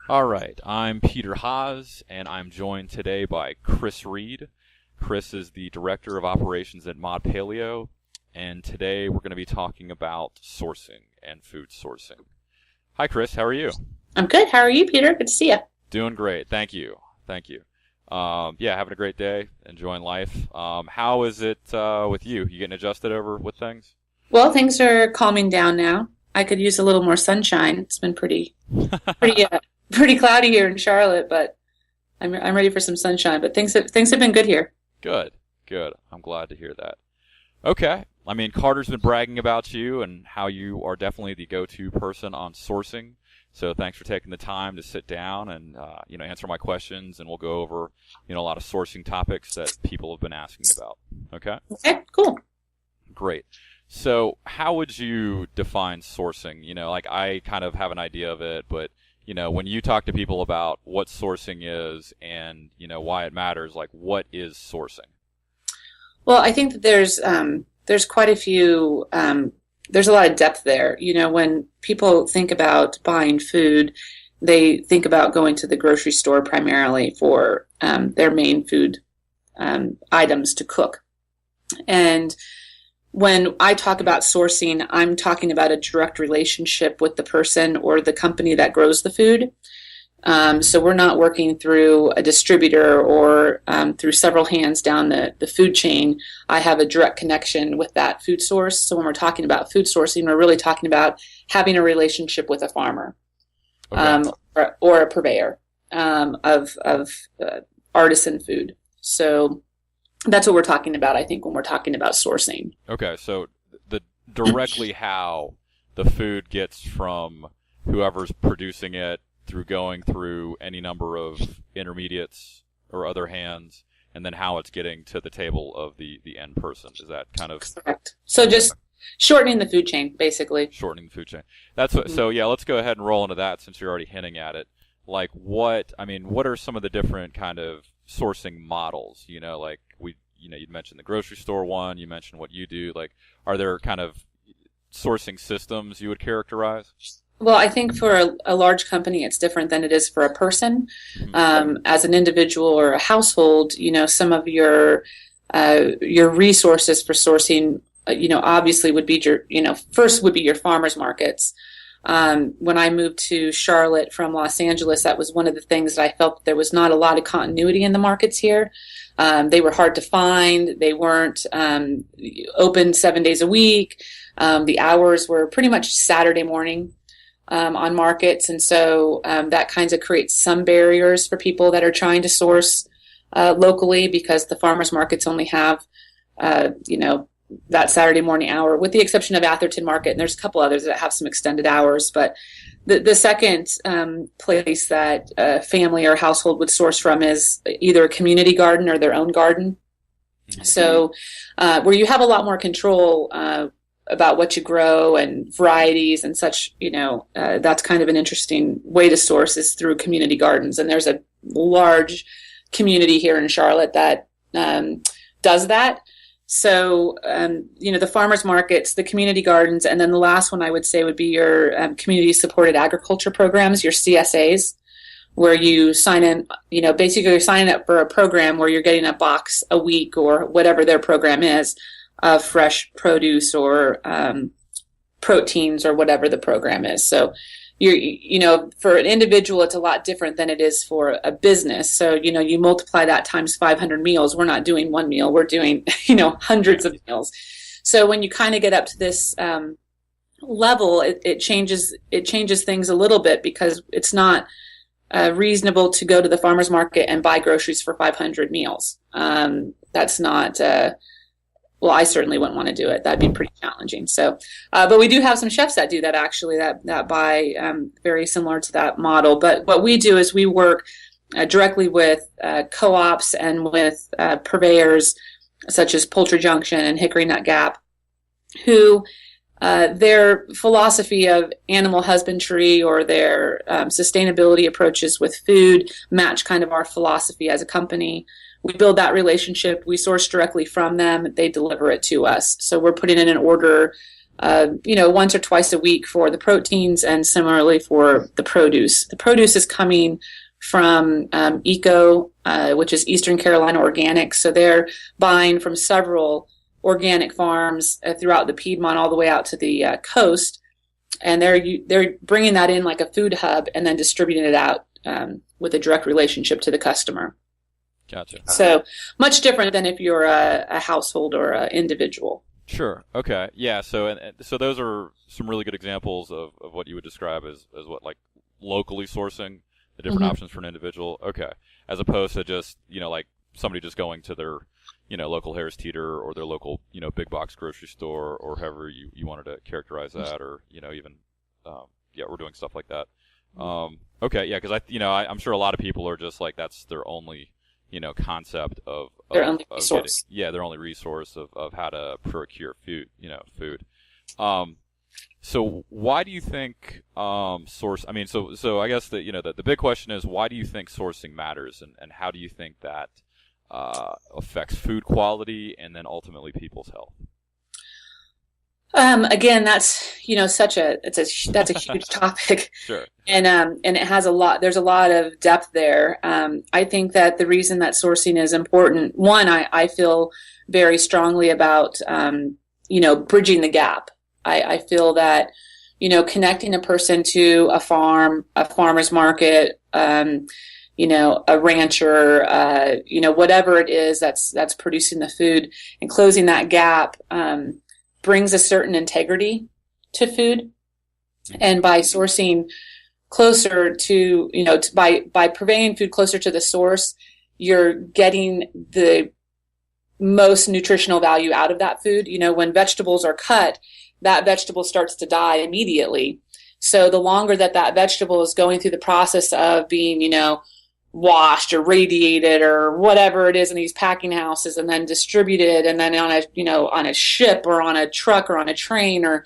All right, I'm Peter Haas, and I'm joined today by Reid. Kris is the Director of Operations at modPALEO, and today we're going to be talking about sourcing and food sourcing. Hi, Kris. How are you? I'm good. How are you, Peter? Good to see you. Doing great. Thank you. Thank you. Yeah, having a great day, enjoying life. How is it with you? You getting adjusted over with things? Well, things are calming down now. I could use a little more sunshine. It's been pretty cloudy here in Charlotte, but I'm ready for some sunshine. But things have been good here. Good. Good. I'm glad to hear that. Okay. I mean, Carter's been bragging about you and how you are definitely the go-to person on sourcing. So thanks for taking the time to sit down and answer my questions, and we'll go over a lot of sourcing topics that people have been asking about. Okay? Okay, cool. Great. So how would you define sourcing? Like I kind of have an idea of it, but when you talk to people about what sourcing is and why it matters, like what is sourcing? Well, I think that there's quite a few. There's a lot of depth there. When people think about buying food, they think about going to the grocery store primarily for their main food items to cook. And when I talk about sourcing, I'm talking about a direct relationship with the person or the company that grows the food. So we're not working through a distributor or through several hands down the food chain. I have a direct connection with that food source. So when we're talking about food sourcing, we're really talking about having a relationship with a farmer, Okay. or a purveyor of artisan food. So that's what we're talking about, I think, when we're talking about sourcing. Okay, so the directly how the food gets from whoever's producing it through going through any number of intermediates or other hands, and then how it's getting to the table of the end person. Is that kind of Correct. So just shortening the food chain, basically. shortening the food chain? That's what. So yeah, let's go ahead and roll into that since you're already hinting at it. Like what are some of the different kind of sourcing models? Like you'd mentioned the grocery store one. You mentioned what you do. Like, are there kind of sourcing systems you would characterize? Well, I think for a large company, it's different than it is for a person. Mm-hmm. As an individual or a household, some of your resources for sourcing, obviously would be first would be your farmers markets. When I moved to Charlotte from Los Angeles, that was one of the things that I felt there was not a lot of continuity in the markets here. They were hard to find. They weren't open 7 days a week. The hours were pretty much Saturday morning on markets, and so that kind of creates some barriers for people that are trying to source locally, because the farmers markets only have that Saturday morning hour, with the exception of Atherton Market, and there's a couple others that have some extended hours. But the second place that a family or household would source from is either a community garden or their own garden. Mm-hmm. So where you have a lot more control about what you grow and varieties and such, that's kind of an interesting way to source, is through community gardens. And there's a large community here in Charlotte that does that. So, the farmers markets, the community gardens, and then the last one I would say would be your community supported agriculture programs, your CSAs, where you sign in, basically you're signing up for a program where you're getting a box a week or whatever their program is of fresh produce or proteins or whatever the program is. So for an individual, it's a lot different than it is for a business. So, you multiply that times 500 meals. We're not doing one meal. We're doing, hundreds of meals. So when you kind of get up to this level, it changes things a little bit, because it's not reasonable to go to the farmer's market and buy groceries for 500 meals. That's not... well, I certainly wouldn't want to do it. That'd be pretty challenging. So, but we do have some chefs that do that, actually, that buy very similar to that model. But what we do is we work directly with co-ops and with purveyors such as Poultry Junction and Hickory Nut Gap, who their philosophy of animal husbandry or their sustainability approaches with food match kind of our philosophy as a company. We build that relationship. We source directly from them. They deliver it to us. So we're putting in an order once or twice a week for the proteins, and similarly for the produce. The produce is coming from ECO, which is Eastern Carolina Organic. So they're buying from several organic farms throughout the Piedmont all the way out to the coast, and they're bringing that in like a food hub and then distributing it out with a direct relationship to the customer. Gotcha. So much different than if you're a household or an individual. Sure. Okay. Yeah. So so those are some really good examples of what you would describe as what, like, locally sourcing the different options for an individual. Okay. As opposed to just, like somebody just going to their, local Harris Teeter or their local, big box grocery store, or however you wanted to characterize that, or, even, we're doing stuff like that. Okay. Yeah. Cause I'm sure a lot of people are just like, that's their only, concept of their only resource. Their only resource of how to procure food. So why do you think source? I mean, so I guess the big question is, why do you think sourcing matters, and how do you think that affects food quality and then ultimately people's health? Again, that's that's a huge topic. Sure. And it has there's a lot of depth there. I think that the reason that sourcing is important, one, I feel very strongly about bridging the gap. I feel that connecting a person to a farm, a farmer's market, a rancher, whatever it is that's producing the food, and closing that gap brings a certain integrity to food. And by sourcing closer to, by purveying food closer to the source, you're getting the most nutritional value out of that food. When vegetables are cut, that vegetable starts to die immediately. So the longer that vegetable is going through the process of being, washed or radiated or whatever it is in these packing houses, and then distributed, and then on a ship or on a truck or on a train, or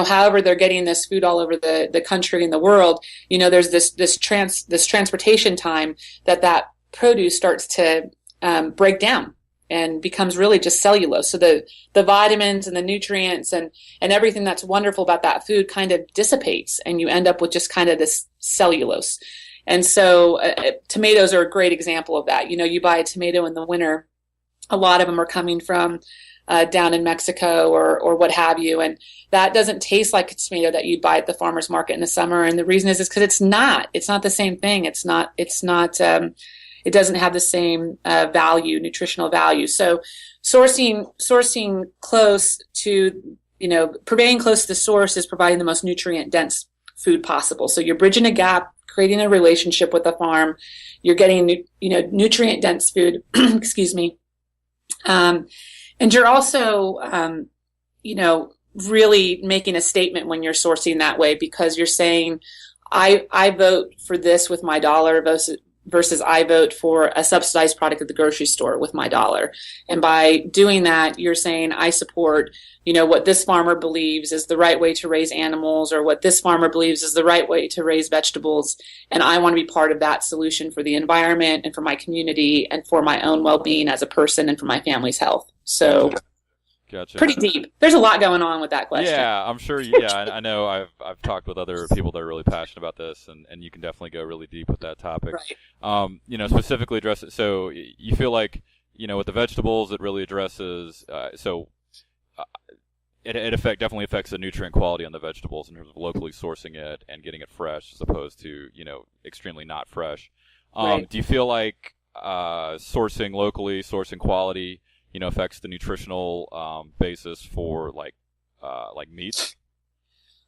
however they're getting this food all over the country and the world, there's this transportation time that produce starts to break down and becomes really just cellulose. So the vitamins and the nutrients and everything that's wonderful about that food kind of dissipates, and you end up with just kind of this cellulose. And so tomatoes are a great example of that. You buy a tomato in the winter, a lot of them are coming from down in Mexico or what have you, and that doesn't taste like a tomato that you'd buy at the farmer's market in the summer. And the reason is because it's not the same thing. It doesn't have the same nutritional value. So sourcing close to, purveying close to the source is providing the most nutrient dense food possible. So you're bridging a gap, creating a relationship with the farm. You're getting, nutrient dense food, excuse me. And you're also, really making a statement when you're sourcing that way, because you're saying, I vote for this with my dollar versus I vote for a subsidized product at the grocery store with my dollar. And by doing that, you're saying, I support, what this farmer believes is the right way to raise animals, or what this farmer believes is the right way to raise vegetables. And I want to be part of that solution for the environment and for my community and for my own well-being as a person and for my family's health. So Gotcha. Pretty deep. There's a lot going on with that question. Yeah, I'm sure. Yeah, I know. I've talked with other people that are really passionate about this, and you can definitely go really deep with that topic. Right. Specifically address it. So you feel like, with the vegetables, it really addresses. It definitely affects the nutrient quality on the vegetables in terms of locally sourcing it and getting it fresh, as opposed to extremely not fresh. Right. Do you feel like sourcing locally, sourcing quality, affects the nutritional basis for like meats?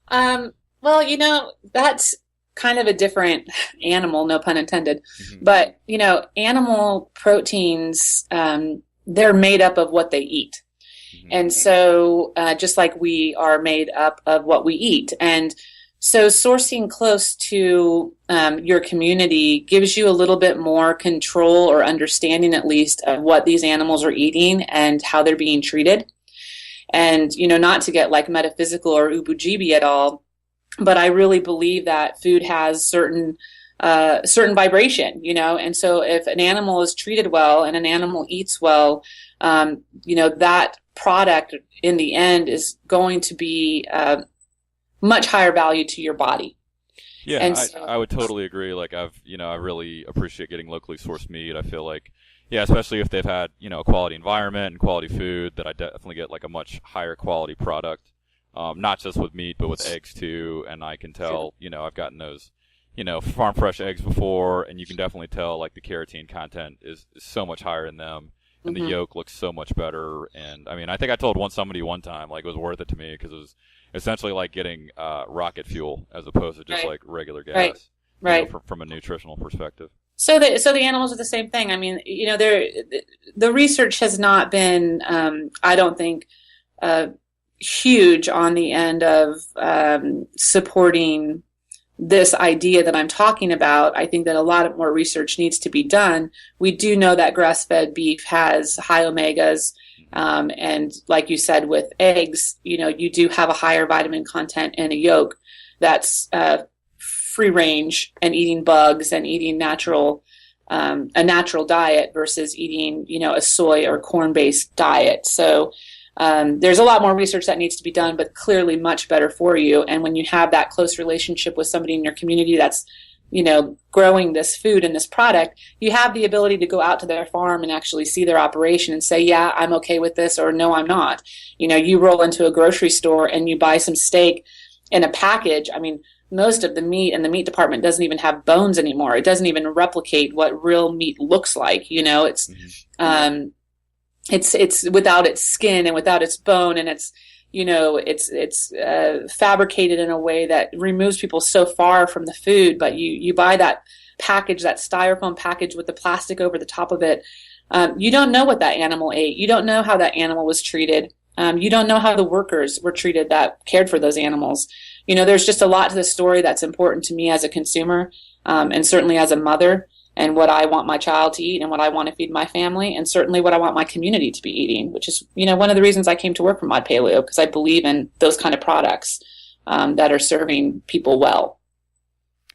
Well, that's kind of a different animal, no pun intended. Mm-hmm. But, animal proteins, they're made up of what they eat. Mm-hmm. And so just like we are made up of what we eat. And so sourcing close to your community gives you a little bit more control or understanding, at least, of what these animals are eating and how they're being treated. And, not to get like metaphysical or ubujibi at all, but I really believe that food has certain vibration, and so if an animal is treated well and an animal eats well, that product in the end is going to be much higher value to your body. Yeah, And I would totally agree. Like I really appreciate getting locally sourced meat. I feel like, yeah, especially if they've had, a quality environment and quality food, that I definitely get like a much higher quality product. Not just with meat, but with eggs too. And I can tell, I've gotten those, farm fresh eggs before, and you can definitely tell like the carotene content is so much higher in them. And the yolk looks so much better. And I mean, I think I told somebody one time, like, it was worth it to me because it was essentially like getting rocket fuel as opposed to just like regular gas, right. From a nutritional perspective. So the animals are the same thing. I mean, the research has not been, I don't think, huge on the end of supporting this idea that I'm talking about. I think that a lot of more research needs to be done. We do know that grass-fed beef has high omegas, and like you said, with eggs, you do have a higher vitamin content in a yolk that's free range and eating bugs and eating a natural diet versus eating, a soy or corn-based diet. So there's a lot more research that needs to be done, but clearly much better for you. And when you have that close relationship with somebody in your community that's, growing this food and this product, you have the ability to go out to their farm and actually see their operation and say, yeah, I'm okay with this, or no, I'm not. You roll into a grocery store and you buy some steak in a package. I mean, most of the meat in the meat department doesn't even have bones anymore. It doesn't even replicate what real meat looks like. It's without its skin and without its bone, and it's fabricated in a way that removes people so far from the food. But you buy that package, that styrofoam package with the plastic over the top of it. You don't know what that animal ate. You don't know how that animal was treated. You don't know how the workers were treated that cared for those animals. There's just a lot to the story that's important to me as a consumer, and certainly as a mother, and what I want my child to eat and what I want to feed my family, and certainly what I want my community to be eating, which is, one of the reasons I came to work for modPALEO, because I believe in those kind of products that are serving people well.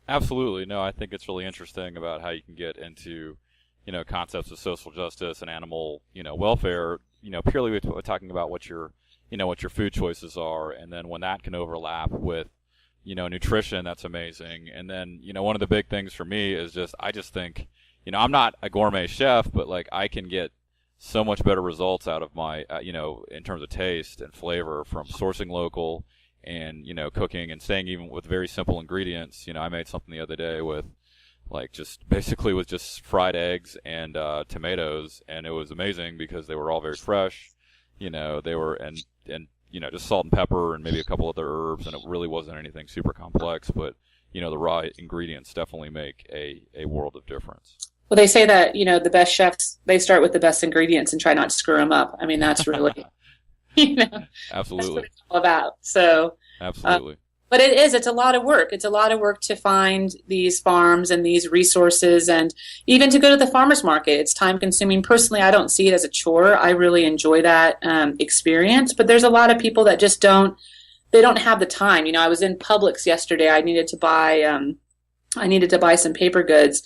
Absolutely. No, I think it's really interesting about how you can get into, concepts of social justice and animal, welfare, purely with talking about what your food choices are. And then when that can overlap with, nutrition, that's amazing. And then, one of the big things for me is I just think, I'm not a gourmet chef, but like I can get so much better results out of my, in terms of taste and flavor from sourcing local and, cooking and staying even with very simple ingredients. I made something the other day with just fried eggs and tomatoes, and it was amazing because they were all very fresh. They were, and just salt and pepper and maybe a couple other herbs, and it really wasn't anything super complex, but, the raw ingredients definitely make a world of difference. Well, they say that, the best chefs, they start with the best ingredients and try not to screw them up. I mean, that's really, Absolutely. That's what it's all about. So, absolutely. But it's a lot of work. It's a lot of work to find these farms and these resources, and even to go to the farmer's market. It's time consuming. Personally, I don't see it as a chore. I really enjoy that experience, but there's a lot of people that just don't have the time. I was in Publix yesterday. I needed to buy some paper goods.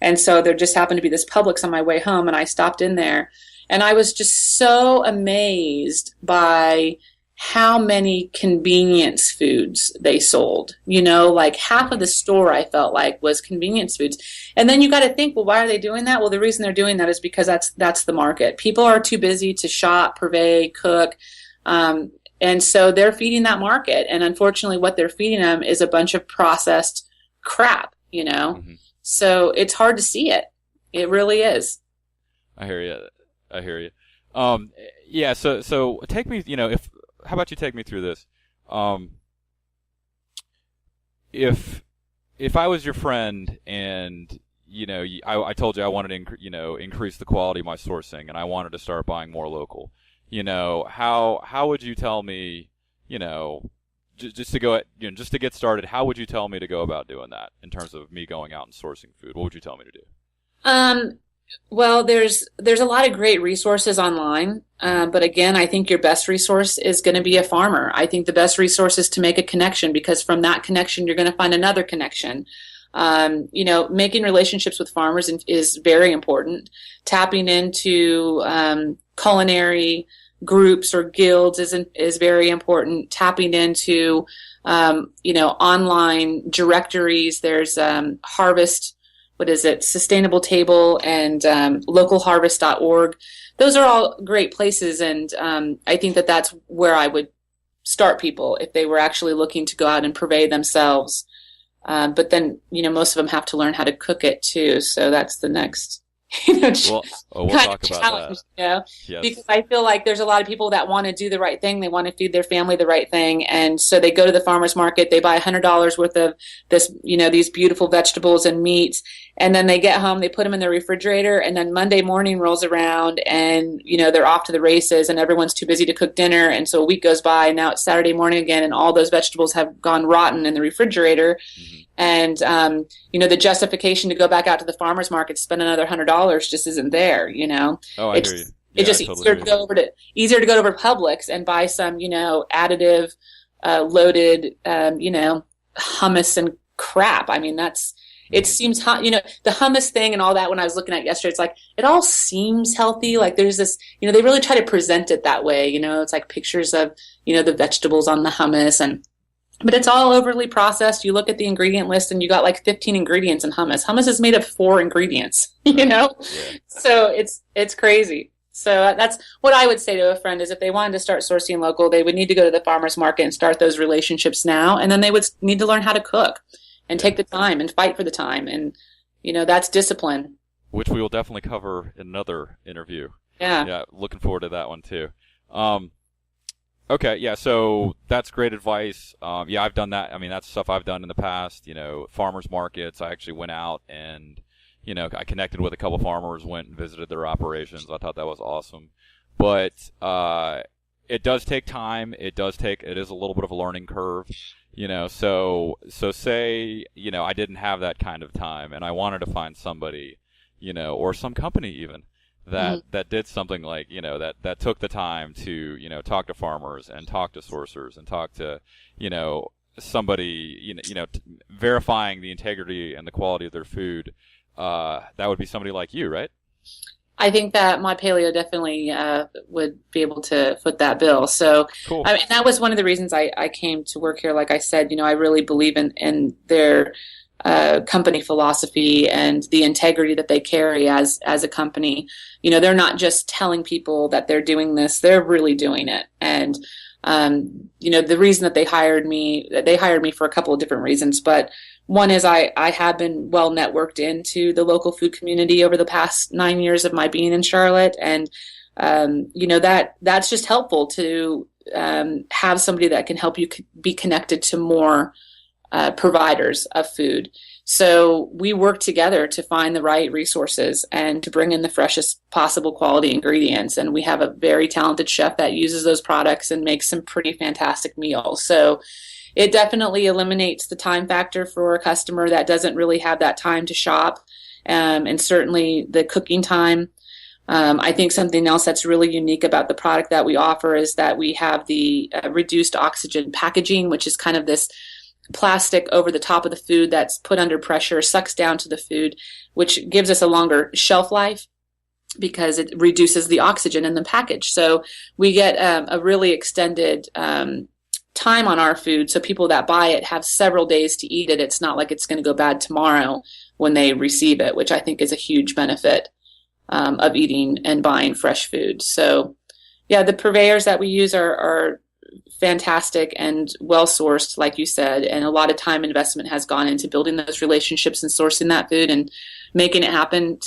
And so there just happened to be this Publix on my way home, and I stopped in there, and I was just so amazed by how many convenience foods they sold. Like half of the store, I felt like, was convenience foods. And then you got to think, well, why are they doing that? Well, the reason they're doing that is because that's the market. People are too busy to shop, purvey, cook. And so they're feeding that market. And unfortunately, what they're feeding them is a bunch of processed crap, Mm-hmm. So it's hard to see it. It really is. I hear you. Yeah. So take me, how about you take me through this? If I was your friend and I told you I wanted to increase the quality of my sourcing and I wanted to start buying more local, how would you tell me, just to get started, how would you tell me to go about doing that in terms of me going out and sourcing food? What would you tell me to do? Well, there's a lot of great resources online, but again, I think your best resource is going to be a farmer. I think the best resource is to make a connection, because from that connection, you're going to find another connection. Making relationships with farmers is very important. Tapping into culinary groups or guilds is very important. Tapping into online directories. There's Harvest, what is it? Sustainable Table and localharvest.org. Those are all great places, and I think that's where I would start people if they were actually looking to go out and purvey themselves. But then, most of them have to learn how to cook it too. So that's the next, we'll talk about that. Yes. Because I feel like there's a lot of people that want to do the right thing. They want to feed their family the right thing. And so they go to the farmer's market, they buy $100 worth of this, these beautiful vegetables and meats. And then they get home, they put them in the refrigerator, and then Monday morning rolls around and, they're off to the races and everyone's too busy to cook dinner. And so a week goes by and now it's Saturday morning again and all those vegetables have gone rotten in the refrigerator. Mm-hmm. And, the justification to go back out to the farmer's market to spend another $100 just isn't there, Oh, I hear you. It's just easier to go over to Publix and buy some, additive, loaded, hummus and crap. I mean, it seems hot, the hummus thing and all that when I was looking at it yesterday, it's like, it all seems healthy. Like there's this, they really try to present it that way. It's like pictures of, the vegetables on the hummus but it's all overly processed. You look at the ingredient list and you got like 15 ingredients in hummus. Hummus is made of 4 ingredients, Yeah. So it's crazy. So that's what I would say to a friend is if they wanted to start sourcing local, they would need to go to the farmer's market and start those relationships now. And then they would need to learn how to cook and take the time and fight for the time. And, that's discipline. Which we will definitely cover in another interview. Yeah. Yeah. Looking forward to that one too. Okay, yeah, so that's great advice. I've done that. I mean, that's stuff I've done in the past, farmers markets. I actually went out and, I connected with a couple farmers, went and visited their operations. I thought that was awesome. But it does take time. It is a little bit of a learning curve, so say, I didn't have that kind of time and I wanted to find somebody, or some company even, that did something like, that took the time to, talk to farmers and talk to sourcers and talk to, somebody, verifying the integrity and the quality of their food. That would be somebody like you, right? I think that modPALEO definitely would be able to foot that bill. So, cool. I mean, that was one of the reasons I came to work here. Like I said, I really believe in their company philosophy and the integrity that they carry as a company. They're not just telling people that they're doing this, they're really doing it. And, the reason that they hired me for a couple of different reasons, but one is I have been well networked into the local food community over the past 9 years of my being in Charlotte. And, that's just helpful to have somebody that can help you be connected to more providers of food. So we work together to find the right resources and to bring in the freshest possible quality ingredients. And we have a very talented chef that uses those products and makes some pretty fantastic meals. So it definitely eliminates the time factor for a customer that doesn't really have that time to shop, and certainly the cooking time. I think something else that's really unique about the product that we offer is that we have the reduced oxygen packaging, which is kind of this plastic over the top of the food that's put under pressure, sucks down to the food, which gives us a longer shelf life because it reduces the oxygen in the package. So we get a really extended time on our food. So people that buy it have several days to eat it. It's not like it's going to go bad tomorrow when they receive it, which I think is a huge benefit of eating and buying fresh food. So yeah, the purveyors that we use are fantastic and well sourced, like you said, and a lot of time investment has gone into building those relationships and sourcing that food and making it happen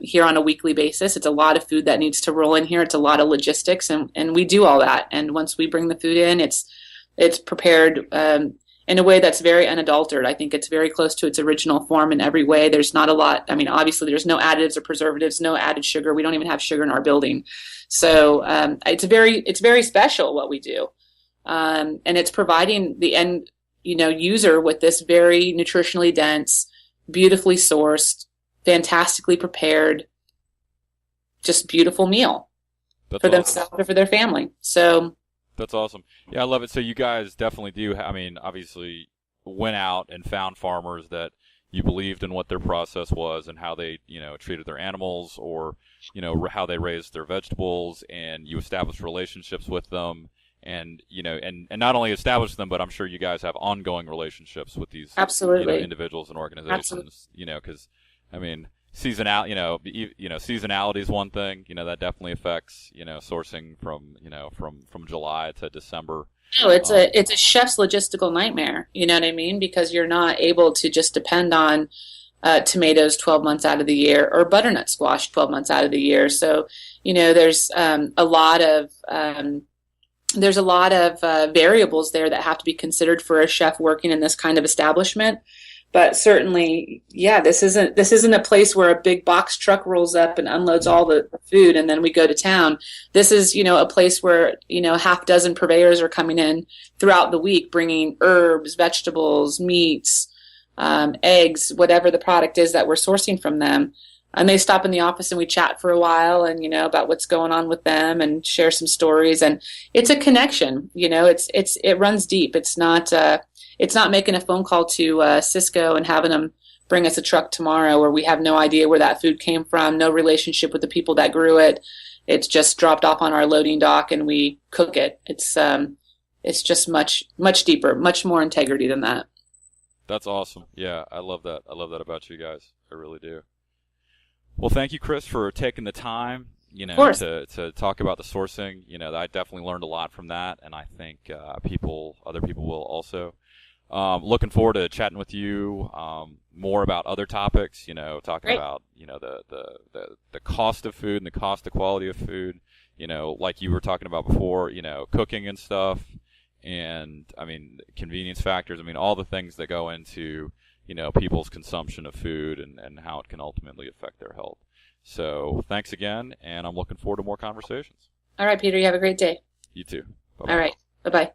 here on a weekly basis. It's a lot of food that needs to roll in here. It's a lot of logistics, and we do all that. And once we bring the food in, it's prepared in a way that's very unadulterated. I think it's very close to its original form in every way. There's not a lot. I mean, obviously, there's no additives or preservatives, no added sugar. We don't even have sugar in our building. So it's very special what we do. And it's providing the end, user with this very nutritionally dense, beautifully sourced, fantastically prepared, just beautiful meal for themselves or for their family. So that's awesome. Yeah, I love it. So you guys definitely do. I mean, obviously went out and found farmers that, you believed in what their process was and how they, treated their animals, or, how they raised their vegetables, and you established relationships with them. And, and not only establish them, but I'm sure you guys have ongoing relationships with these Absolutely. individuals and organizations. Absolutely. Because seasonality is one thing. That definitely affects sourcing from July to December. No, it's a chef's logistical nightmare. You know what I mean? Because you're not able to just depend on tomatoes 12 months out of the year, or butternut squash 12 months out of the year. So there's a lot of variables there that have to be considered for a chef working in this kind of establishment. But certainly, yeah, this isn't a place where a big box truck rolls up and unloads all the food and then we go to town. This is, a place where, half dozen purveyors are coming in throughout the week, bringing herbs, vegetables, meats, eggs, whatever the product is that we're sourcing from them. And they stop in the office and we chat for a while and, about what's going on with them and share some stories. And it's a connection, it runs deep. It's not making a phone call to Cisco and having them bring us a truck tomorrow, where we have no idea where that food came from, no relationship with the people that grew it. It's just dropped off on our loading dock and we cook it. It's just much, much deeper, much more integrity than that. That's awesome. Yeah, I love that. I love that about you guys. I really do. Well, thank you, Kris, for taking the time, to talk about the sourcing. I definitely learned a lot from that, and I think other people will also. Looking forward to chatting with you more about other topics. Talking about the cost of food and the cost of quality of food. Like you were talking about before. Cooking and stuff, and convenience factors. All the things that go into people's consumption of food and how it can ultimately affect their health. So thanks again, and I'm looking forward to more conversations. All right, Peter, you have a great day. You too. Bye-bye. All right. Bye-bye.